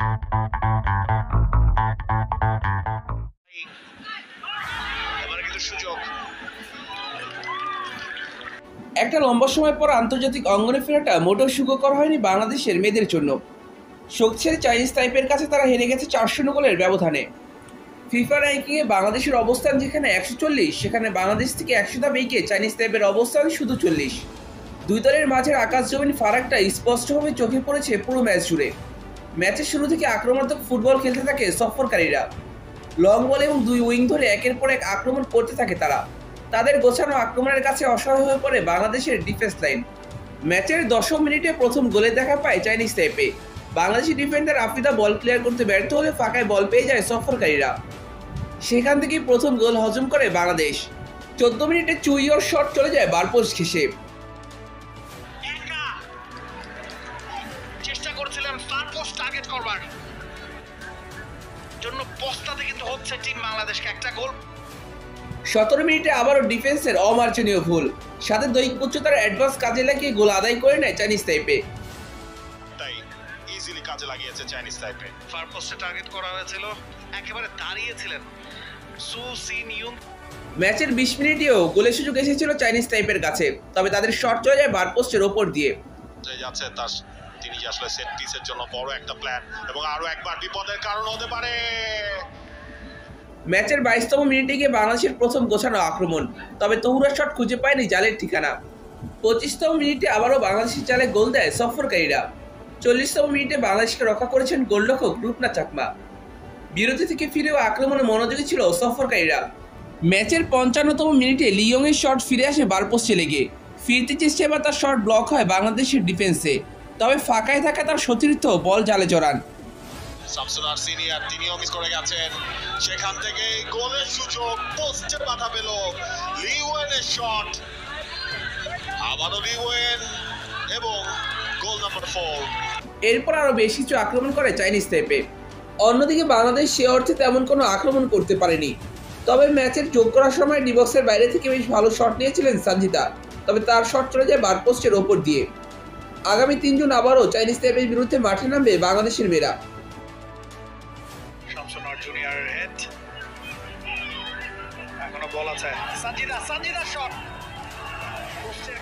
একটা লম্বা সময় পর আন্তর্জাতিক অঙ্গনে ফেরাটা মোটেও সুখকর হয়নি বাংলাদেশের মেয়েদের জন্য। শক্তিশালী চাইনিজ তাইপের কাছে তারা হেরে গেছে 4-0 গোলের ব্যবধানে। ফিফা র্যাঙ্কিংয়ে বাংলাদেশের অবস্থান যেখানে 140, সেখানে বাংলাদেশ থেকে 100 ধাপ এগিয়ে চাইনিজ তাইপের অবস্থান শুধু 40। দুই দলের মাঝের আকাশ জমিন ফারাকটা স্পষ্টভাবে চোখে পড়েছে পুরো ম্যাচ জুড়ে। ম্যাচের শুরু থেকে আক্রমণাত্মক ফুটবল খেলতে থাকে সফরকারীরা। লং বল এবং দুই উইং ধরে একের পর এক আক্রমণ করতে থাকে তারা। তাদের গোছানো আক্রমণের কাছে অসহায় হয়ে পড়ে বাংলাদেশের ডিফেন্স লাইন। ম্যাচের 10 মিনিটে প্রথম গোলের দেখা পায় চাইনিজ তাইপে। বাংলাদেশি ডিফেন্ডার আফ্রিদা বল ক্লিয়ার করতে ব্যর্থ হলে ফাঁকায় বল পেয়ে যায় সফরকারীরা। সেখান থেকেই প্রথম গোল হজম করে বাংলাদেশ। 14 মিনিটে চুইয়র শট চলে যায় বারপোস্ট ঘেঁষে। চেষ্টা করছিলেন ফার পোস্ট টার্গেট করবার জন্য, পোস্টটাতে কিন্তু হচ্ছে টিম বাংলাদেশকে একটা গোল। 17 মিনিটে আবারও ডিফেন্সের অমার্জনীয় ভুল, সাথে দৈহিক উচ্চতার অ্যাডভান্স কাজে লাগিয়ে গোল আদায় করে নেয় চাইনিজ তাইপে। তাই ইজিলি কাজে লাগিয়েছে চাইনিজ তাইপে। ফার পোস্টে টার্গেট করা হয়েছিল, একেবারে দাঁড়িয়েছিলেন সু সিন ইউং। ম্যাচের 20 মিনিটেও গোলের সুযোগ এসেছিল চাইনিজ তাইপের কাছে, তবে তাদের শট চলে যায় বারপোস্টের ওপর দিয়ে। যাচ্ছে তার তিনি আসলে সেট পিসের জন্য বড় একটা প্ল্যান এবং আরো একবার বিপদের কারণ হতে পারে। ম্যাচের 22তম মিনিটে গিয়ে বাংলাদেশের প্রথম গোছানো আক্রমণ, তবে তহুরার শট খুঁজে পায়নি জালের ঠিকানা। 25তম মিনিটে আবারও বাংলাদেশের জালে গোল দেয় সফরকারীরা। 40তম মিনিটে বাংলাদেশকে রক্ষা করেছেন গোলরক্ষক রূপনা চাকমা। বিরতি থেকে ফিরেও আক্রমণে মনোযোগী ছিল সফরকারীরা। ম্যাচের 55তম মিনিটে লিওংয়ের শট ফিরে আসে বারপোস্টে লেগে। ফিরতে চেষ্টা এবার তার শট ব্লক হয় বাংলাদেশের ডিফেন্সে, তবে ফাঁকায় থাকা তার সতীর্থ বল জালে জড়ান। শামসুনার সিনিয়র তিনিও মিস করে গেছেন, সেখান থেকে গোলের সুযোগ, পোস্টে বাধা পেল লিওয়েনের শট, আবারও লিওয়েন এবং গোল নাম্বার 4। এরপর আরও বেশ কিছু আক্রমণ করে চাইনিজ তাইপে। অন্যদিকে বাংলাদেশ সে অর্থে তেমন কোনো আক্রমণ করতে পারেনি, তবে ম্যাচের যোগ করার সময় ডিবক্সের বাইরে থেকে বেশ ভালো শট নিয়েছিলেন সঞ্জিতা, তবে তার শট চলে যায় বারপোস্টের ওপর দিয়ে। আগামী 3 জুন আবারও চাইনিজ তাইপের বিরুদ্ধে মাঠে নামবে বাংলাদেশের মেয়েরা। শামসুনার জুনিয়রের হেড, এখনো বল আছে, সঞ্জিদা শট পোস্টের